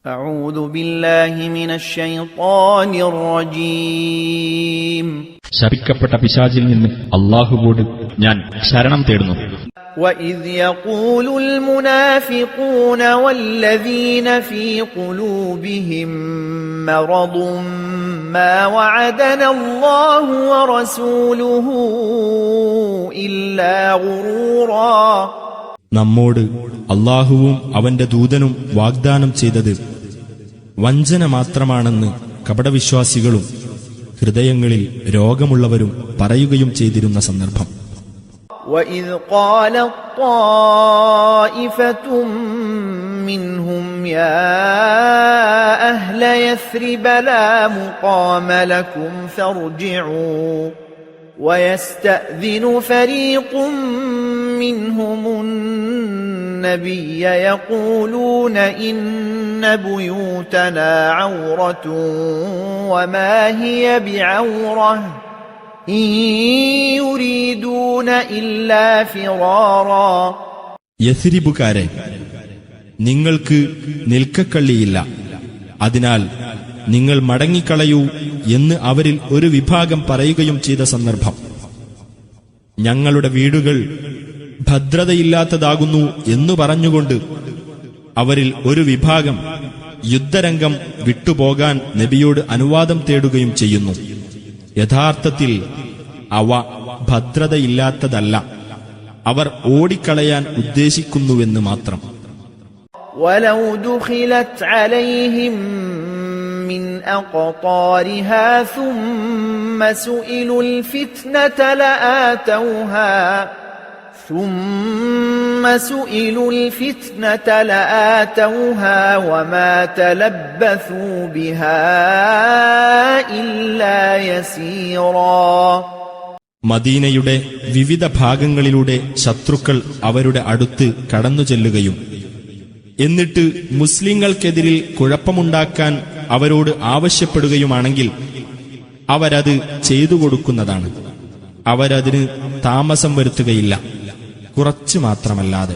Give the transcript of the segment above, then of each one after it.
أعوذ بالله من الشيطان الرجيم ശപിക്കപ്പെട്ട പിശാചിൽ നിന്ന് അല്ലാഹുവോട് ഞാൻ ശരണം തേടുന്നു. وإذ يقول المنافقون والذين في قلوبهم مرض ما وعدنا الله ورسوله إلا غرورا. നമ്മോട് അല്ലാഹുവും അവന്റെ ദൂതനും വാഗ്ദാനം ചെയ്തത് വഞ്ചന മാത്രമാണെന്ന് കപടവിശ്വാസികളും ഹൃദയങ്ങളിൽ രോഗമുള്ളവരും പറയുകയും ചെയ്തിരുന്ന സന്ദർഭം. وَإِذْ قَالَتْ طَائِفَةٌ مِّنْهُمْ يَا أَهْلَ يَثْرِبَ لَا مُقَامَ لَكُمْ فَارْجِعُوا وَيَسْتَأْذِنُ فَرِيقٌ مِّنْهُمُ النَّبِيَّ يَقُولُونَ إِنَّ بُيُوتَنَا عَوْرَةٌ وَمَا هِيَ بِعَوْرَةٍ إِن يُرِيدُونَ إِلَّا فِرَارًا. യഥരിബുകാരെ, നിങ്ങൾക്ക് നിൽക്കക്കള്ളിയില്ല, അതിനാൽ നിങ്ങൾ മടങ്ങിക്കളയൂ എന്ന് അവരിൽ ഒരു വിഭാഗം പറയുകയും ചെയ്ത സന്ദർഭം. ഞങ്ങളുടെ വീടുകൾ ഭദ്രതയില്ലാത്തതാകുന്നു എന്നു പറഞ്ഞുകൊണ്ട് അവരിൽ ഒരു വിഭാഗം യുദ്ധരംഗം വിട്ടുപോകാൻ നബിയോട് അനുവാദം തേടുകയും ചെയ്യുന്നു. യഥാർത്ഥത്തിൽ അവ ഭദ്രതയില്ലാത്തതല്ല, അവർ ഓടിക്കളയാൻ ഉദ്ദേശിക്കുന്നുവെന്ന് മാത്രം. وَلَوْ دُخِلَتْ عَلَيْهِمْ مِنْ أَقْطَارِهَا ثُمَّ سُئِلُوا الْفِتْنَةَ لَآتَوْهَا وَمَا تَلَبَّثُوا بِهَا إِلَّا يَسِيرًا. മദീനയുടെ വിവിധ ഭാഗങ്ങളിലൂടെ ശത്രുക്കൾ അവരുടെ അടുത്ത് കടന്നുചെല്ലുകയും എന്നിട്ട് മുസ്ലിങ്ങൾക്കെതിരിൽ കുഴപ്പമുണ്ടാക്കാൻ അവരോട് ആവശ്യപ്പെടുകയുമാണെങ്കിൽ അവരത് ചെയ്തു കൊടുക്കുന്നതാണ്. അവരതിന് താമസം വരുത്തുകയില്ല, കുറച്ചു മാത്രമല്ലാതെ.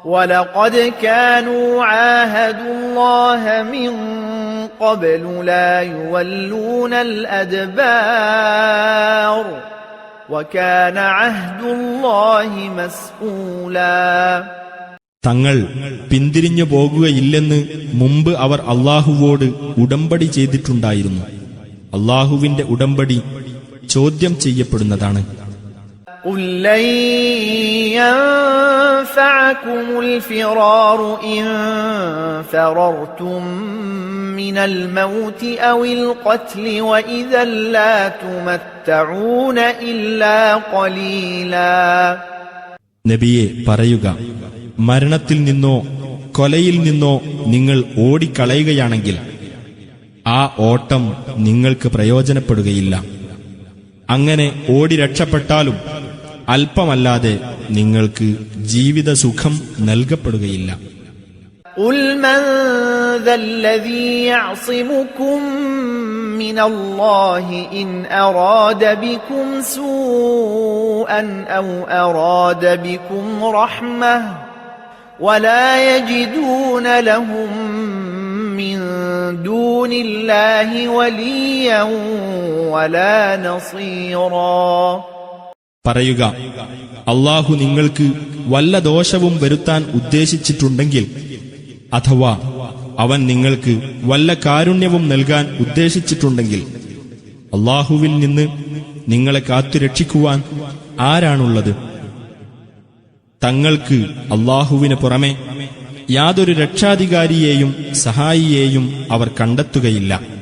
وَلَقَدْ كَانُوا عَاهَدُوا اللَّهَ مِنْ قَبْلُ لَا يُوَلُّونَ الْأَدْبَارَ وَكَانَ عَهْدُ اللَّهِ مَسْئُولًا. തങ്ങൾ പിന്തിരിഞ്ഞു പോകുകയില്ലെന്ന് മുമ്പ് അവർ അല്ലാഹുവോട് ഉടമ്പടി ചെയ്തിട്ടുണ്ടായിരുന്നു. അല്ലാഹുവിന്റെ ഉടമ്പടി ചോദ്യം ചെയ്യപ്പെടുന്നതാണ്. قُلْ لَنْ يَنْفَعَكُمُ الْفِرَارُ إِنْ فَرَرْتُمْ مِنَ الْمَوْتِ أَوِ الْقَتْلِ وَإِذًا لَا تُمَتَّعُونَ إِلَّا قَلِيلًا. നബിയെ പറയുക, മരണത്തിൽ നിന്നോ കൊലയിൽ നിന്നോ നിങ്ങൾ ഓടിക്കളയുകയാണെങ്കിൽ ആ ഓട്ടം നിങ്ങൾക്ക് പ്രയോജനപ്പെടുകയില്ല. അങ്ങനെ ഓടി രക്ഷപ്പെട്ടാലും അല്പമല്ലാതെ നിങ്ങൾക്ക് ജീവിതസുഖം നൽകപ്പെടുകയില്ല. قُلْ مَنْ ذَا الَّذِي يَعْصِمُكُمْ مِنَ اللَّهِ إِنْ أَرَادَ بِكُمْ سُوءًا أَوْ أَرَادَ بِكُمْ رَحْمَةً وَلَا يَجِدُونَ لَهُم مِّن دُونِ اللَّهِ وَلِيًّا وَلَا نَصِيرًا. പറയുക, അല്ലാഹു നിങ്ങൾക്ക് വല്ല ദോഷവും വരുത്താൻ ഉദ്ദേശിച്ചിട്ടുണ്ടെങ്കിൽ, അഥവാ അവൻ നിങ്ങൾക്ക് വല്ല കാരുണ്യവും നൽകാൻ ഉദ്ദേശിച്ചിട്ടുണ്ടെങ്കിൽ, അല്ലാഹുവിൽ നിന്ന് നിങ്ങളെ കാത്തുരക്ഷിക്കുവാൻ ആരാണുള്ളത്? തങ്ങൾക്ക് അല്ലാഹുവിന് പുറമെ യാതൊരു രക്ഷാധികാരിയെയും സഹായിയെയും അവർ കണ്ടെത്തുകയില്ല.